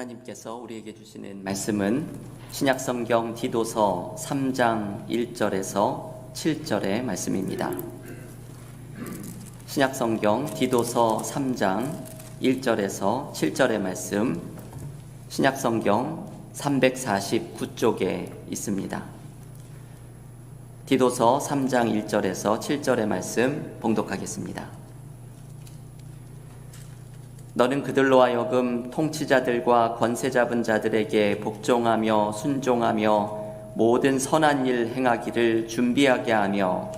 하나님께서 우리에게 주시는 말씀은 신약성경 디도서 3장 1절에서 7절의 말씀입니다. 신약성경 디도서 3장 1절에서 7절의 말씀, 신약성경 349쪽에 있습니다. 디도서 3장 1절에서 7절의 말씀 봉독하겠습니다. 너는 그들로 하여금 통치자들과 권세 잡은 자들에게 복종하며 순종하며 모든 선한 일 행하기를 준비하게 하며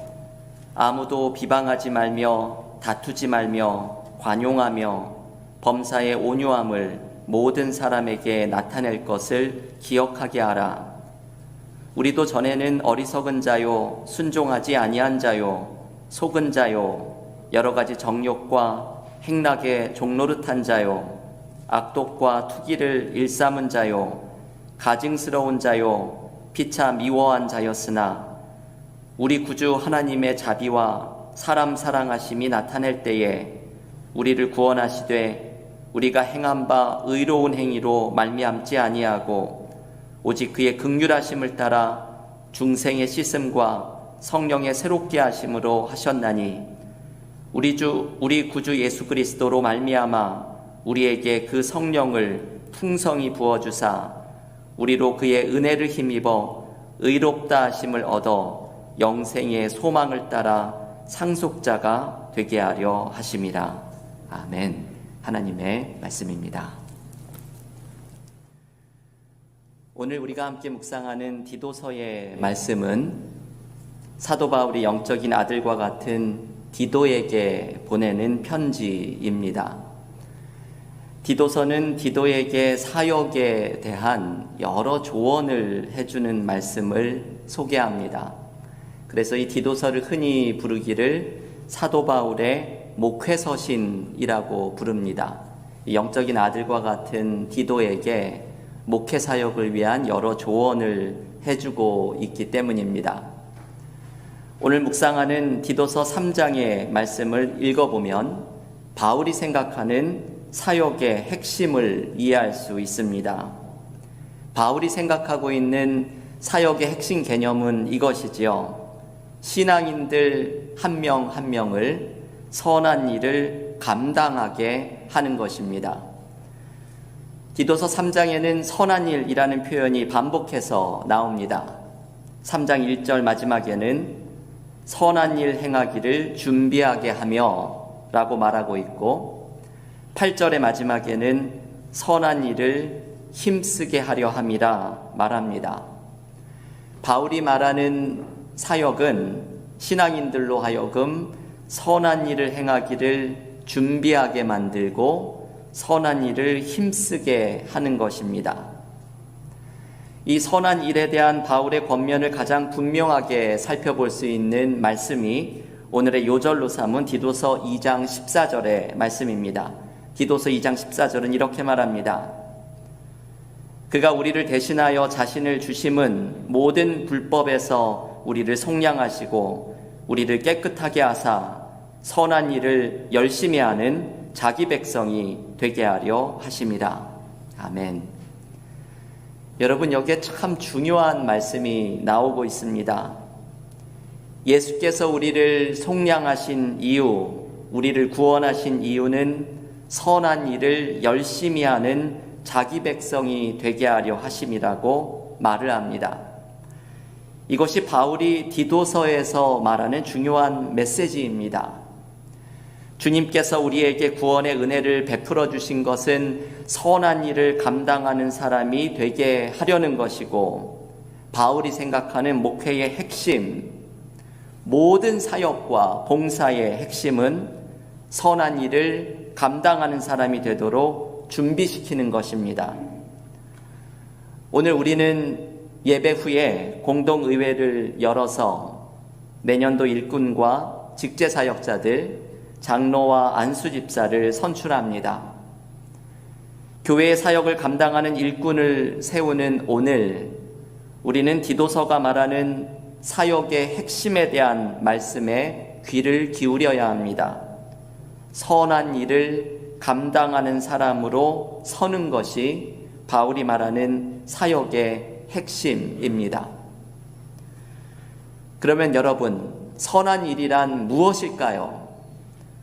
아무도 비방하지 말며 다투지 말며 관용하며 범사의 온유함을 모든 사람에게 나타낼 것을 기억하게 하라. 우리도 전에는 어리석은 자요 순종하지 아니한 자요 속은 자요 여러 가지 정욕과 행락에 종노릇한 자요 악독과 투기를 일삼은 자요 가증스러운 자요 피차 미워한 자였으나 우리 구주 하나님의 자비와 사람 사랑하심이 나타낼 때에 우리를 구원하시되 우리가 행한 바 의로운 행위로 말미암지 아니하고 오직 그의 긍휼하심을 따라 중생의 씻음과 성령의 새롭게 하심으로 하셨나니 우리 구주 예수 그리스도로 말미암아 우리에게 그 성령을 풍성히 부어주사 우리로 그의 은혜를 힘입어 의롭다 하심을 얻어 영생의 소망을 따라 상속자가 되게 하려 하심이라. 아멘. 하나님의 말씀입니다. 오늘 우리가 함께 묵상하는 디도서의 말씀은 사도 바울이 영적인 아들과 같은 디도에게 보내는 편지입니다. 디도서는 디도에게 사역에 대한 여러 조언을 해주는 말씀을 소개합니다. 그래서 이 디도서를 흔히 부르기를 사도 바울의 목회서신이라고 부릅니다. 영적인 아들과 같은 디도에게 목회 사역을 위한 여러 조언을 해주고 있기 때문입니다. 오늘 묵상하는 디도서 3장의 말씀을 읽어보면 바울이 생각하는 사역의 핵심을 이해할 수 있습니다. 바울이 생각하고 있는 사역의 핵심 개념은 이것이지요. 신앙인들 한 명 한 명을 선한 일을 감당하게 하는 것입니다. 디도서 3장에는 선한 일이라는 표현이 반복해서 나옵니다. 3장 1절 마지막에는 선한 일 행하기를 준비하게 하며 라고 말하고 있고 8절의 마지막에는 선한 일을 힘쓰게 하려 함이라 말합니다. 바울이 말하는 사역은 신앙인들로 하여금 선한 일을 행하기를 준비하게 만들고 선한 일을 힘쓰게 하는 것입니다. 이 선한 일에 대한 바울의 권면을 가장 분명하게 살펴볼 수 있는 말씀이 오늘의 요절로 삼은 디도서 2장 14절의 말씀입니다. 디도서 2장 14절은 이렇게 말합니다. 그가 우리를 대신하여 자신을 주심은 모든 불법에서 우리를 속량하시고 우리를 깨끗하게 하사 선한 일을 열심히 하는 자기 백성이 되게 하려 하심이라. 아멘. 여러분, 여기에 참 중요한 말씀이 나오고 있습니다. 예수께서 우리를 속량하신 이유, 우리를 구원하신 이유는 선한 일을 열심히 하는 자기 백성이 되게 하려 하심이라고 말을 합니다. 이것이 바울이 디도서에서 말하는 중요한 메시지입니다. 주님께서 우리에게 구원의 은혜를 베풀어 주신 것은 선한 일을 감당하는 사람이 되게 하려는 것이고 바울이 생각하는 목회의 핵심, 모든 사역과 봉사의 핵심은 선한 일을 감당하는 사람이 되도록 준비시키는 것입니다. 오늘 우리는 예배 후에 공동의회를 열어서 내년도 일꾼과 직제사역자들, 장로와 안수집사를 선출합니다. 교회의 사역을 감당하는 일꾼을 세우는 오늘 우리는 디도서가 말하는 사역의 핵심에 대한 말씀에 귀를 기울여야 합니다. 선한 일을 감당하는 사람으로 서는 것이 바울이 말하는 사역의 핵심입니다. 그러면 여러분, 선한 일이란 무엇일까요?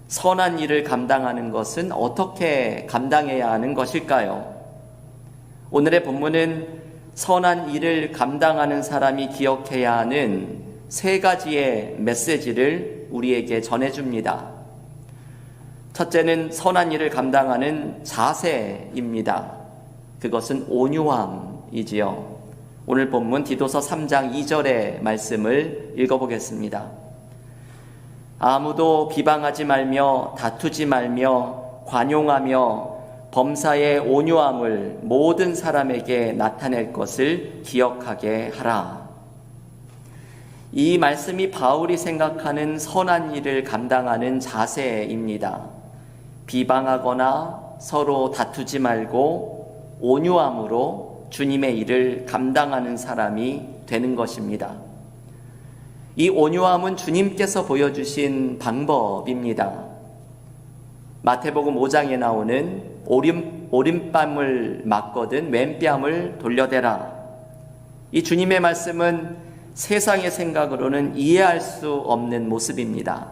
선한 일을 감당하는 것은 어떻게 감당해야 하는 것일까요? 오늘의 본문은 선한 일을 감당하는 사람이 기억해야 하는 세 가지의 메시지를 우리에게 전해줍니다. 첫째는 선한 일을 감당하는 자세입니다. 그것은 온유함이지요. 오늘 본문 디도서 3장 2절의 말씀을 읽어보겠습니다. 아무도 비방하지 말며 다투지 말며 관용하며 범사의 온유함을 모든 사람에게 나타낼 것을 기억하게 하라. 이 말씀이 바울이 생각하는 선한 일을 감당하는 자세입니다. 비방하거나 서로 다투지 말고 온유함으로 주님의 일을 감당하는 사람이 되는 것입니다. 이 온유함은 주님께서 보여주신 방법입니다. 마태복음 5장에 나오는 오른뺨을 맞거든 왼뺨을 돌려대라. 이 주님의 말씀은 세상의 생각으로는 이해할 수 없는 모습입니다.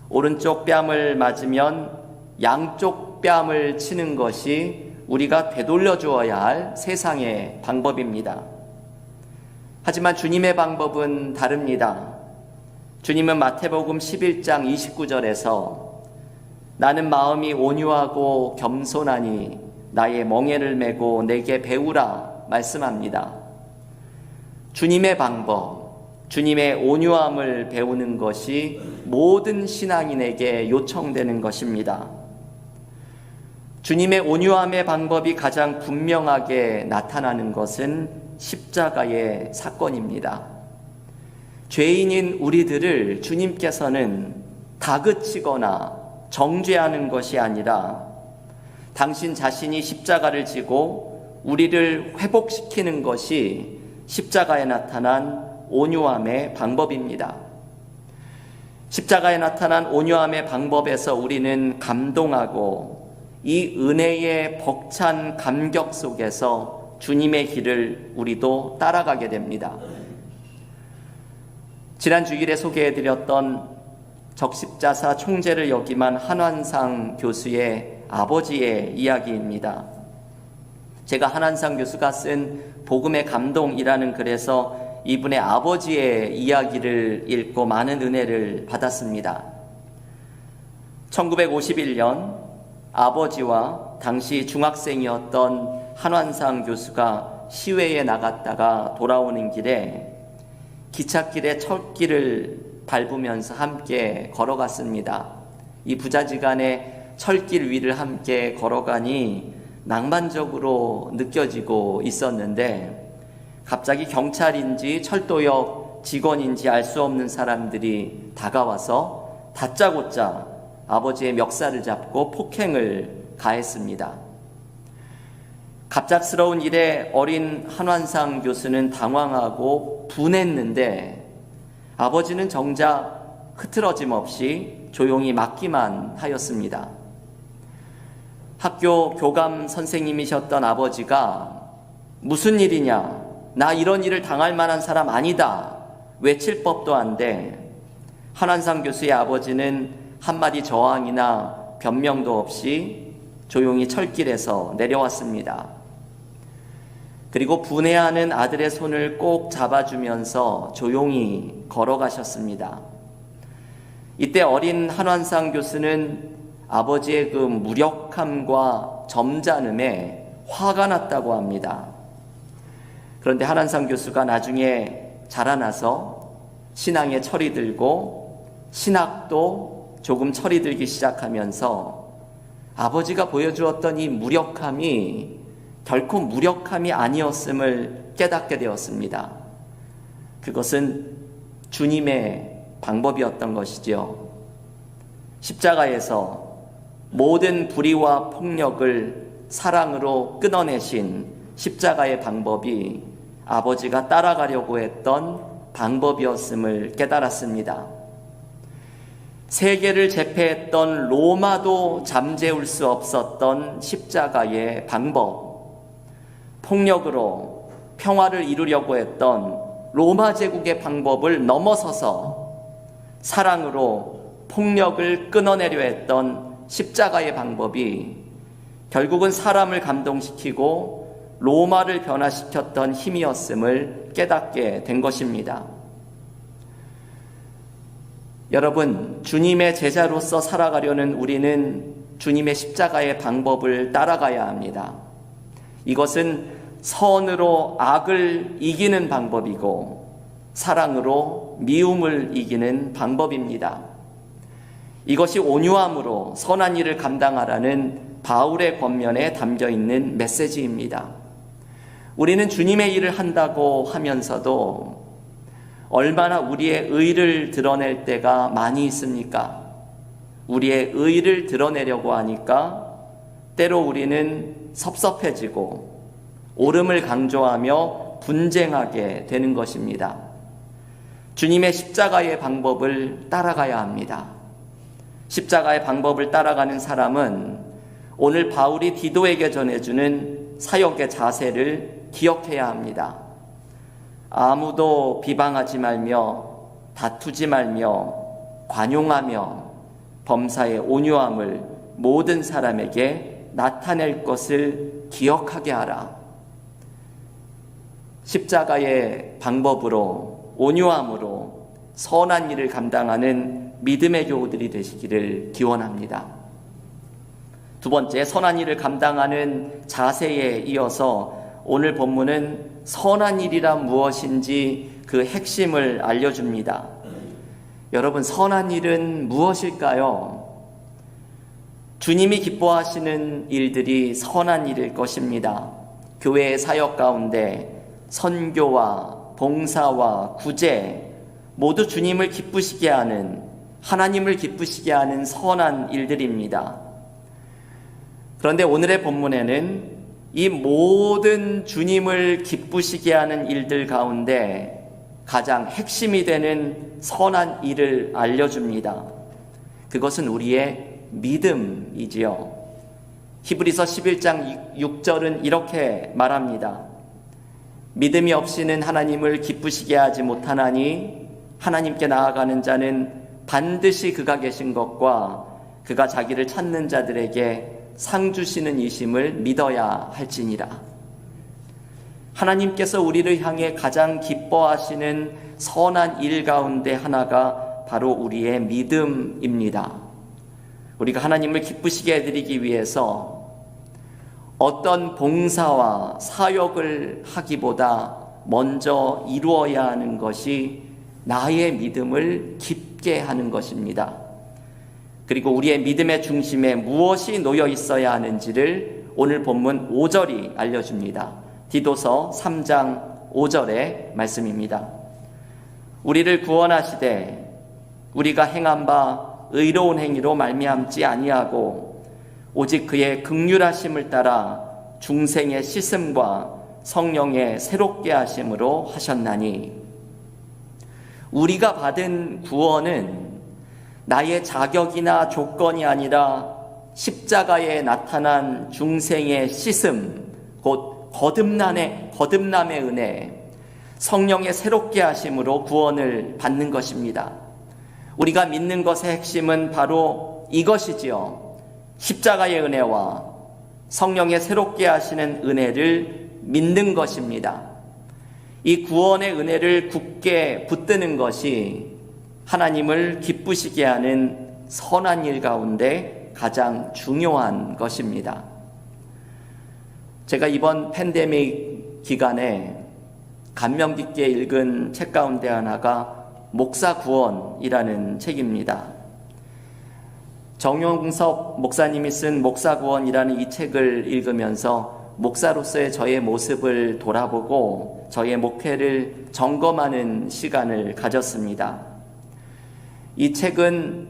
오른쪽 뺨을 맞으면 양쪽 뺨을 치는 것이 우리가 되돌려 주어야 할 세상의 방법입니다. 하지만 주님의 방법은 다릅니다. 주님은 마태복음 11장 29절에서 나는 마음이 온유하고 겸손하니 나의 멍에를 메고 내게 배우라 말씀합니다. 주님의 방법, 주님의 온유함을 배우는 것이 모든 신앙인에게 요청되는 것입니다. 주님의 온유함의 방법이 가장 분명하게 나타나는 것은 십자가의 사건입니다. 죄인인 우리들을 주님께서는 다그치거나 정죄하는 것이 아니라 당신 자신이 십자가를 지고 우리를 회복시키는 것이 십자가에 나타난 온유함의 방법입니다. 십자가에 나타난 온유함의 방법에서 우리는 감동하고 이 은혜의 벅찬 감격 속에서 주님의 길을 우리도 따라가게 됩니다. 지난 주일에 소개해드렸던 적십자사 총재를 역임한 한환상 교수의 아버지의 이야기입니다. 제가 한환상 교수가 쓴 복음의 감동이라는 글에서 이분의 아버지의 이야기를 읽고 많은 은혜를 받았습니다. 1951년 아버지와 당시 중학생이었던 한환상 교수가 시외에 나갔다가 돌아오는 길에 기찻길에 철길을 밟으면서 함께 걸어갔습니다. 이 부자지간에 철길 위를 함께 걸어가니 낭만적으로 느껴지고 있었는데 갑자기 경찰인지 철도역 직원인지 알 수 없는 사람들이 다가와서 다짜고짜 아버지의 멱살을 잡고 폭행을 가했습니다. 갑작스러운 일에 어린 한환상 교수는 당황하고 분했는데 아버지는 정작 흐트러짐 없이 조용히 맞기만 하였습니다. 학교 교감 선생님이셨던 아버지가 무슨 일이냐, 나 이런 일을 당할 만한 사람 아니다 외칠 법도 한데 한환상 교수의 아버지는 한마디 저항이나 변명도 없이 조용히 철길에서 내려왔습니다. 그리고 분해하는 아들의 손을 꼭 잡아주면서 조용히 걸어가셨습니다. 이때 어린 한환상 교수는 아버지의 그 무력함과 점잖음에 화가 났다고 합니다. 그런데 한환상 교수가 나중에 자라나서 신앙에 철이 들고 신학도 조금 철이 들기 시작하면서 아버지가 보여주었던 이 무력함이 결코 무력함이 아니었음을 깨닫게 되었습니다. 그것은 주님의 방법이었던 것이지요. 십자가에서 모든 불의와 폭력을 사랑으로 끊어내신 십자가의 방법이 아버지가 따라가려고 했던 방법이었음을 깨달았습니다. 세계를 제패했던 로마도 잠재울 수 없었던 십자가의 방법, 폭력으로 평화를 이루려고 했던 로마 제국의 방법을 넘어서서 사랑으로 폭력을 끊어내려 했던 십자가의 방법이 결국은 사람을 감동시키고 로마를 변화시켰던 힘이었음을 깨닫게 된 것입니다. 여러분, 주님의 제자로서 살아가려는 우리는 주님의 십자가의 방법을 따라가야 합니다. 이것은 선으로 악을 이기는 방법이고 사랑으로 미움을 이기는 방법입니다. 이것이 온유함으로 선한 일을 감당하라는 바울의 권면에 담겨 있는 메시지입니다. 우리는 주님의 일을 한다고 하면서도 얼마나 우리의 의를 드러낼 때가 많이 있습니까? 우리의 의를 드러내려고 하니까 때로 우리는 섭섭해지고 옳음을 강조하며 분쟁하게 되는 것입니다. 주님의 십자가의 방법을 따라가야 합니다. 십자가의 방법을 따라가는 사람은 오늘 바울이 디도에게 전해주는 사역의 자세를 기억해야 합니다. 아무도 비방하지 말며 다투지 말며 관용하며 범사의 온유함을 모든 사람에게 나타낼 것을 기억하게 하라. 십자가의 방법으로 온유함으로 선한 일을 감당하는 믿음의 교우들이 되시기를 기원합니다. 두 번째, 선한 일을 감당하는 자세에 이어서 오늘 본문은 선한 일이란 무엇인지 그 핵심을 알려줍니다. 여러분, 선한 일은 무엇일까요? 주님이 기뻐하시는 일들이 선한 일일 것입니다. 교회의 사역 가운데 선교와 봉사와 구제 모두 주님을 기쁘시게 하는, 하나님을 기쁘시게 하는 선한 일들입니다. 그런데 오늘의 본문에는 이 모든 주님을 기쁘시게 하는 일들 가운데 가장 핵심이 되는 선한 일을 알려줍니다. 그것은 우리의 믿음이지요. 히브리서 11장 6절은 이렇게 말합니다. 믿음이 없이는 하나님을 기쁘시게 하지 못하나니 하나님께 나아가는 자는 반드시 그가 계신 것과 그가 자기를 찾는 자들에게 상 주시는 이심을 믿어야 할지니라. 하나님께서 우리를 향해 가장 기뻐하시는 선한 일 가운데 하나가 바로 우리의 믿음입니다. 우리가 하나님을 기쁘시게 해드리기 위해서 어떤 봉사와 사역을 하기보다 먼저 이루어야 하는 것이 나의 믿음을 깊게 하는 것입니다. 그리고 우리의 믿음의 중심에 무엇이 놓여 있어야 하는지를 오늘 본문 5절이 알려줍니다. 디도서 3장 5절의 말씀입니다. 우리를 구원하시되 우리가 행한 바 의로운 행위로 말미암지 아니하고 오직 그의 긍휼하심을 따라 중생의 씻음과 성령의 새롭게 하심으로 하셨나니, 우리가 받은 구원은 나의 자격이나 조건이 아니라 십자가에 나타난 중생의 씻음, 곧 거듭남의 은혜, 성령의 새롭게 하심으로 구원을 받는 것입니다. 우리가 믿는 것의 핵심은 바로 이것이지요. 십자가의 은혜와 성령의 새롭게 하시는 은혜를 믿는 것입니다. 이 구원의 은혜를 굳게 붙드는 것이 하나님을 기쁘시게 하는 선한 일 가운데 가장 중요한 것입니다. 제가 이번 팬데믹 기간에 감명 깊게 읽은 책 가운데 하나가 목사 구원이라는 책입니다. 정용섭 목사님이 쓴 목사 구원이라는 이 책을 읽으면서 목사로서의 저의 모습을 돌아보고 저의 목회를 점검하는 시간을 가졌습니다. 이 책은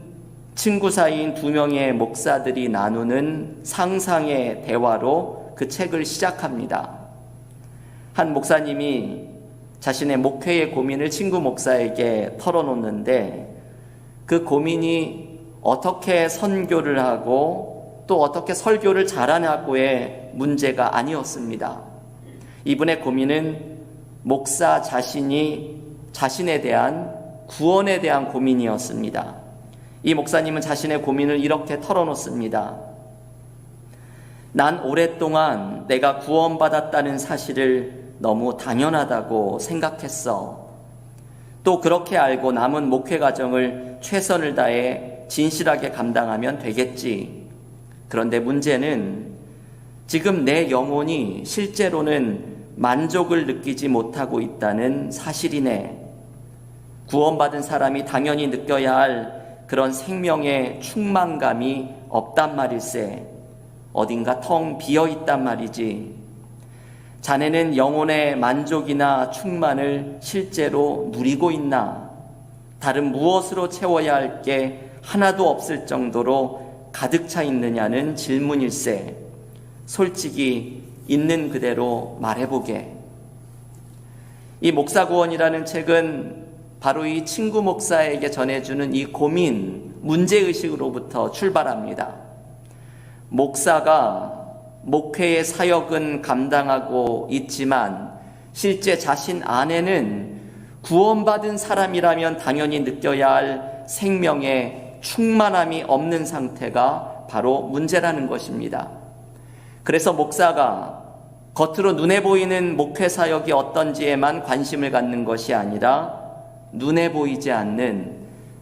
친구 사이인 2명의 목사들이 나누는 상상의 대화로 그 책을 시작합니다. 한 목사님이 자신의 목회의 고민을 친구 목사에게 털어놓는데 그 고민이 어떻게 선교를 하고 또 어떻게 설교를 잘하냐고의 문제가 아니었습니다. 이분의 고민은 목사 자신이 자신에 대한 구원에 대한 고민이었습니다. 이 목사님은 자신의 고민을 이렇게 털어놓습니다. 난 오랫동안 내가 구원받았다는 사실을 너무 당연하다고 생각했어. 또 그렇게 알고 남은 목회 과정을 최선을 다해 진실하게 감당하면 되겠지. 그런데 문제는 지금 내 영혼이 실제로는 만족을 느끼지 못하고 있다는 사실이네. 구원받은 사람이 당연히 느껴야 할 그런 생명의 충만감이 없단 말일세. 어딘가 텅 비어 있단 말이지. 자네는 영혼의 만족이나 충만을 실제로 누리고 있나? 다른 무엇으로 채워야 할 게 하나도 없을 정도로 가득 차 있느냐는 질문일세. 솔직히 있는 그대로 말해보게. 이 목사구원이라는 책은 바로 이 친구 목사에게 전해주는 이 고민, 문제의식으로부터 출발합니다. 목사가 목회의 사역은 감당하고 있지만 실제 자신 안에는 구원받은 사람이라면 당연히 느껴야 할 생명의 충만함이 없는 상태가 바로 문제라는 것입니다. 그래서 목사가 겉으로 눈에 보이는 목회 사역이 어떤지에만 관심을 갖는 것이 아니라 눈에 보이지 않는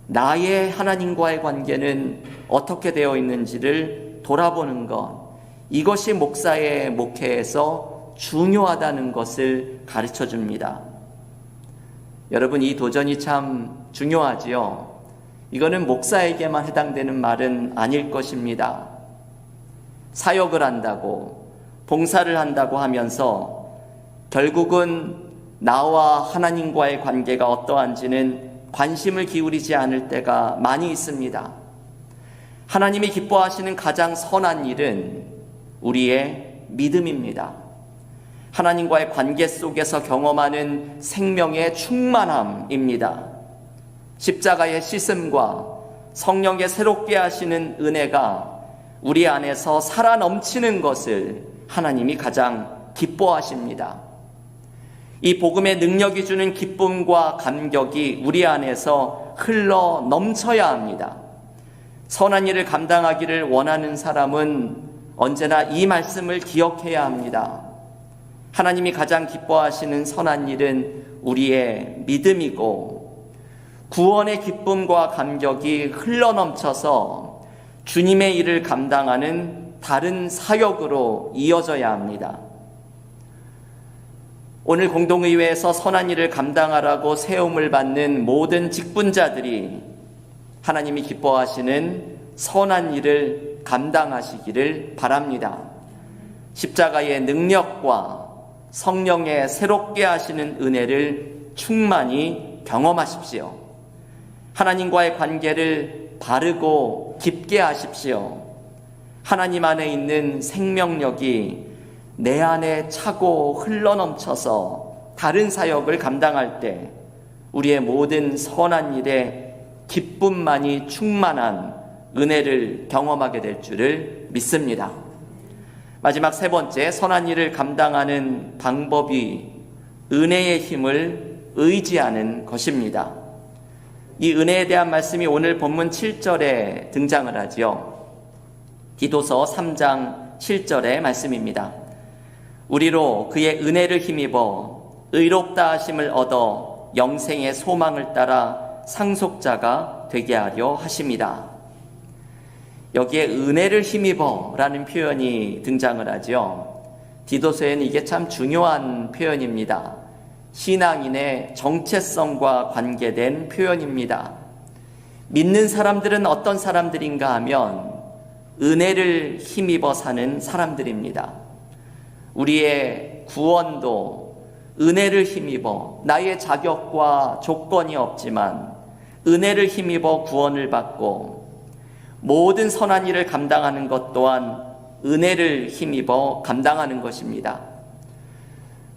나의 하나님과의 관계는 어떻게 되어 있는지를 돌아보는 것, 이것이 목사의 목회에서 중요하다는 것을 가르쳐 줍니다. 여러분, 이 도전이 참 중요하지요. 이거는 목사에게만 해당되는 말은 아닐 것입니다. 사역을 한다고, 봉사를 한다고 하면서 결국은 나와 하나님과의 관계가 어떠한지는 관심을 기울이지 않을 때가 많이 있습니다. 하나님이 기뻐하시는 가장 선한 일은 우리의 믿음입니다. 하나님과의 관계 속에서 경험하는 생명의 충만함입니다. 십자가의 씻음과 성령의 새롭게 하시는 은혜가 우리 안에서 살아 넘치는 것을 하나님이 가장 기뻐하십니다. 이 복음의 능력이 주는 기쁨과 감격이 우리 안에서 흘러 넘쳐야 합니다. 선한 일을 감당하기를 원하는 사람은 언제나 이 말씀을 기억해야 합니다. 하나님이 가장 기뻐하시는 선한 일은 우리의 믿음이고, 구원의 기쁨과 감격이 흘러 넘쳐서 주님의 일을 감당하는 다른 사역으로 이어져야 합니다. 오늘 공동의회에서 선한 일을 감당하라고 세움을 받는 모든 직분자들이 하나님이 기뻐하시는 선한 일을 감당하시기를 바랍니다. 십자가의 능력과 성령의 새롭게 하시는 은혜를 충만히 경험하십시오. 하나님과의 관계를 바르고 깊게 하십시오. 하나님 안에 있는 생명력이 내 안에 차고 흘러넘쳐서 다른 사역을 감당할 때 우리의 모든 선한 일에 기쁨만이 충만한 은혜를 경험하게 될 줄을 믿습니다. 마지막 세 번째, 선한 일을 감당하는 방법이 은혜의 힘을 의지하는 것입니다. 이 은혜에 대한 말씀이 오늘 본문 7절에 등장을 하지요. 디도서 3장 7절의 말씀입니다. 우리로 그의 은혜를 힘입어 의롭다 하심을 얻어 영생의 소망을 따라 상속자가 되게 하려 하심이라. 여기에 은혜를 힘입어 라는 표현이 등장을 하죠. 디도서에는 이게 참 중요한 표현입니다. 신앙인의 정체성과 관계된 표현입니다. 믿는 사람들은 어떤 사람들인가 하면 은혜를 힘입어 사는 사람들입니다. 우리의 구원도 은혜를 힘입어, 나의 자격과 조건이 없지만 은혜를 힘입어 구원을 받고, 모든 선한 일을 감당하는 것 또한 은혜를 힘입어 감당하는 것입니다.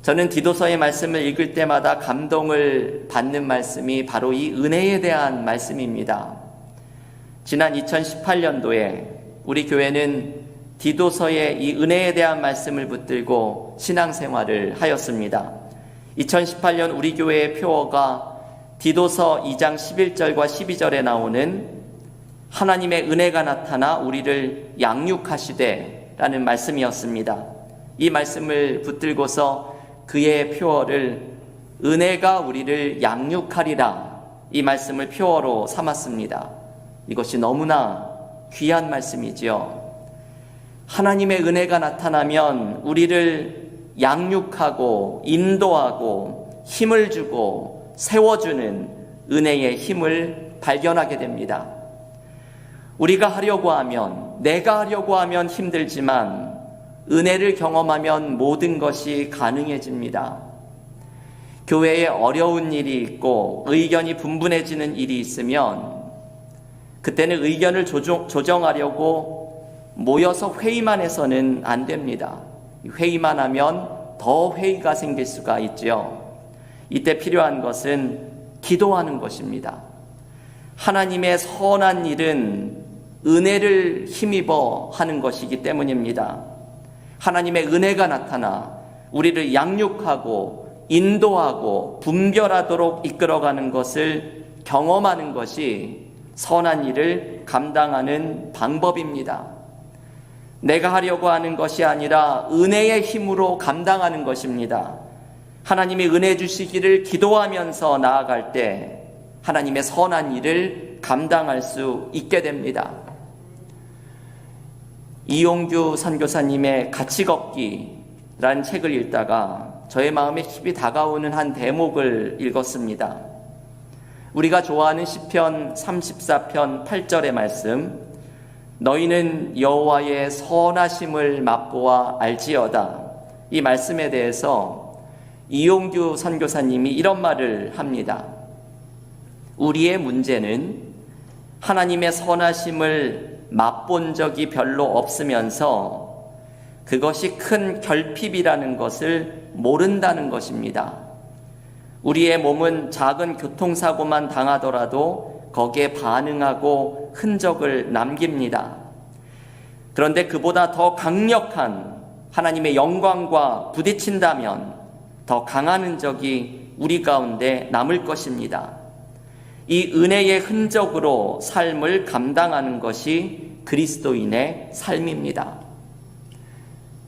저는 디도서의 말씀을 읽을 때마다 감동을 받는 말씀이 바로 이 은혜에 대한 말씀입니다. 지난 2018년도에 우리 교회는 디도서의 이 은혜에 대한 말씀을 붙들고 신앙생활을 하였습니다. 2018년 우리 교회의 표어가 디도서 2장 11절과 12절에 나오는 하나님의 은혜가 나타나 우리를 양육하시되 라는 말씀이었습니다. 이 말씀을 붙들고서 그의 표어를 은혜가 우리를 양육하리라, 이 말씀을 표어로 삼았습니다. 이것이 너무나 귀한 말씀이지요. 하나님의 은혜가 나타나면 우리를 양육하고 인도하고 힘을 주고 세워주는 은혜의 힘을 발견하게 됩니다. 우리가 하려고 하면, 내가 하려고 하면 힘들지만 은혜를 경험하면 모든 것이 가능해집니다. 교회에 어려운 일이 있고 의견이 분분해지는 일이 있으면 그때는 의견을 조정하려고 모여서 회의만 해서는 안 됩니다. 회의만 하면 더 회의가 생길 수가 있죠. 이때 필요한 것은 기도하는 것입니다. 하나님의 선한 일은 은혜를 힘입어 하는 것이기 때문입니다. 하나님의 은혜가 나타나 우리를 양육하고 인도하고 분별하도록 이끌어가는 것을 경험하는 것이 선한 일을 감당하는 방법입니다. 내가 하려고 하는 것이 아니라 은혜의 힘으로 감당하는 것입니다. 하나님이 은혜 주시기를 기도하면서 나아갈 때 하나님의 선한 일을 감당할 수 있게 됩니다. 이용규 선교사님의 같이 걷기라는 책을 읽다가 저의 마음에 깊이 다가오는 한 대목을 읽었습니다. 우리가 좋아하는 시편 34편 8절의 말씀, 너희는 여호와의 선하심을 맛보아 알지어다. 이 말씀에 대해서 이용규 선교사님이 이런 말을 합니다. 우리의 문제는 하나님의 선하심을 맛본 적이 별로 없으면서 그것이 큰 결핍이라는 것을 모른다는 것입니다. 우리의 몸은 작은 교통사고만 당하더라도 거기에 반응하고 흔적을 남깁니다. 그런데 그보다 더 강력한 하나님의 영광과 부딪힌다면 더 강한 흔적이 우리 가운데 남을 것입니다. 이 은혜의 흔적으로 삶을 감당하는 것이 그리스도인의 삶입니다.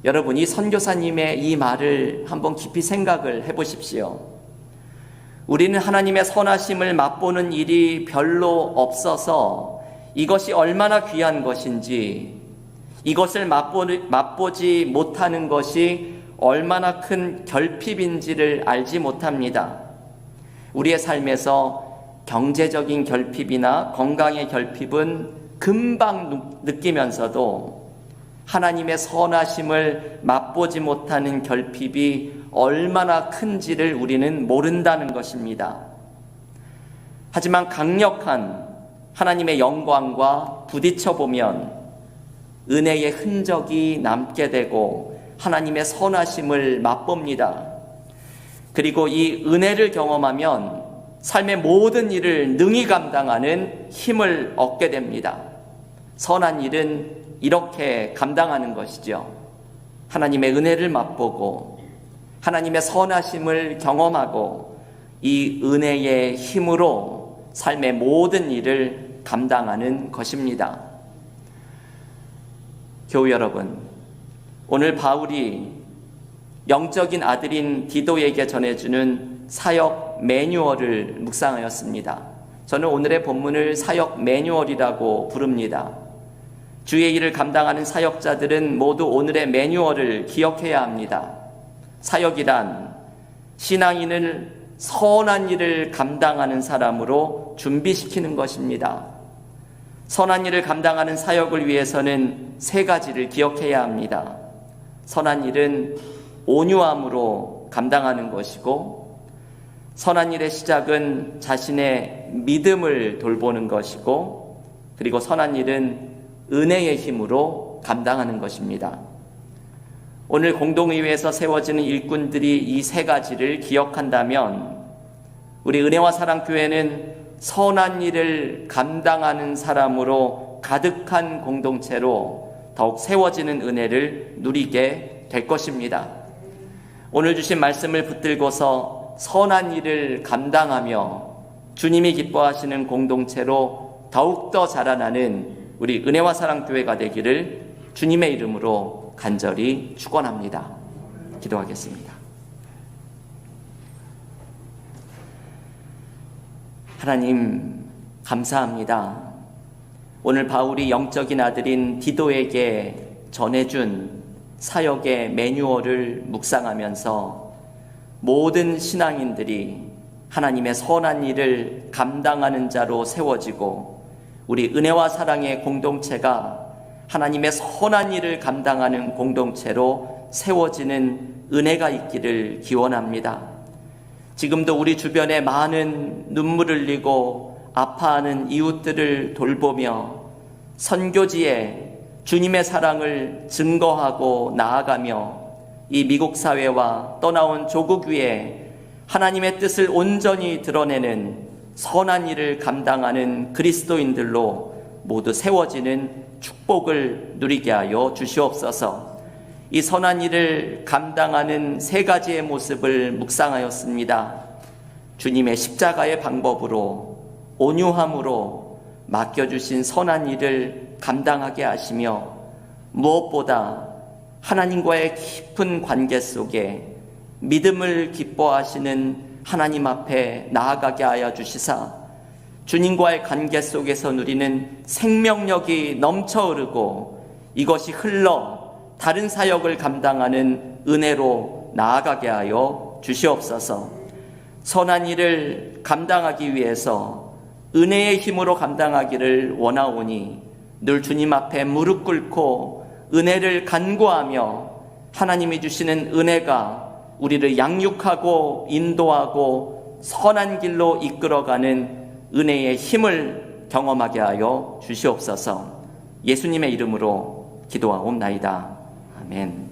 여러분, 이 선교사님의 이 말을 한번 깊이 생각을 해보십시오. 우리는 하나님의 선하심을 맛보는 일이 별로 없어서 이것이 얼마나 귀한 것인지, 이것을 맛보지 못하는 것이 얼마나 큰 결핍인지를 알지 못합니다. 우리의 삶에서 경제적인 결핍이나 건강의 결핍은 금방 느끼면서도 하나님의 선하심을 맛보지 못하는 결핍이 얼마나 큰지를 우리는 모른다는 것입니다. 하지만 강력한 하나님의 영광과 부딪혀보면 은혜의 흔적이 남게 되고 하나님의 선하심을 맛봅니다. 그리고 이 은혜를 경험하면 삶의 모든 일을 능히 감당하는 힘을 얻게 됩니다. 선한 일은 이렇게 감당하는 것이죠. 하나님의 은혜를 맛보고 하나님의 선하심을 경험하고 이 은혜의 힘으로 삶의 모든 일을 감당하는 것입니다. 교우 여러분, 오늘 바울이 영적인 아들인 디도에게 전해주는 사역 매뉴얼을 묵상하였습니다. 저는 오늘의 본문을 사역 매뉴얼이라고 부릅니다. 주의 일을 감당하는 사역자들은 모두 오늘의 매뉴얼을 기억해야 합니다. 사역이란 신앙인을 선한 일을 감당하는 사람으로 준비시키는 것입니다. 선한 일을 감당하는 사역을 위해서는 세 가지를 기억해야 합니다. 선한 일은 온유함으로 감당하는 것이고, 선한 일의 시작은 자신의 믿음을 돌보는 것이고, 그리고 선한 일은 은혜의 힘으로 감당하는 것입니다. 오늘 공동의회에서 세워지는 일꾼들이 이 세 가지를 기억한다면 우리 은혜와 사랑교회는 선한 일을 감당하는 사람으로 가득한 공동체로 더욱 세워지는 은혜를 누리게 될 것입니다. 오늘 주신 말씀을 붙들고서 선한 일을 감당하며 주님이 기뻐하시는 공동체로 더욱더 자라나는 우리 은혜와 사랑교회가 되기를 주님의 이름으로 간절히 축원합니다. 기도하겠습니다. 하나님 감사합니다. 오늘 바울이 영적인 아들인 디도에게 전해준 사역의 매뉴얼을 묵상하면서 모든 신앙인들이 하나님의 선한 일을 감당하는 자로 세워지고 우리 은혜와 사랑의 공동체가 하나님의 선한 일을 감당하는 공동체로 세워지는 은혜가 있기를 기원합니다. 지금도 우리 주변에 많은 눈물 흘리고 아파하는 이웃들을 돌보며 선교지에 주님의 사랑을 증거하고 나아가며 이 미국 사회와 떠나온 조국 위에 하나님의 뜻을 온전히 드러내는 선한 일을 감당하는 그리스도인들로 모두 세워지는 축복을 누리게 하여 주시옵소서. 이 선한 일을 감당하는 세 가지의 모습을 묵상하였습니다. 주님의 십자가의 방법으로 온유함으로 맡겨주신 선한 일을 감당하게 하시며 무엇보다 하나님과의 깊은 관계 속에 믿음을 기뻐하시는 하나님 앞에 나아가게 하여 주시사 주님과의 관계 속에서 누리는 생명력이 넘쳐 흐르고 이것이 흘러 다른 사역을 감당하는 은혜로 나아가게 하여 주시옵소서. 선한 일을 감당하기 위해서 은혜의 힘으로 감당하기를 원하오니 늘 주님 앞에 무릎 꿇고 은혜를 간구하며 하나님이 주시는 은혜가 우리를 양육하고 인도하고 선한 길로 이끌어가는 은혜의 힘을 경험하게 하여 주시옵소서. 예수님의 이름으로 기도하옵나이다. 아멘.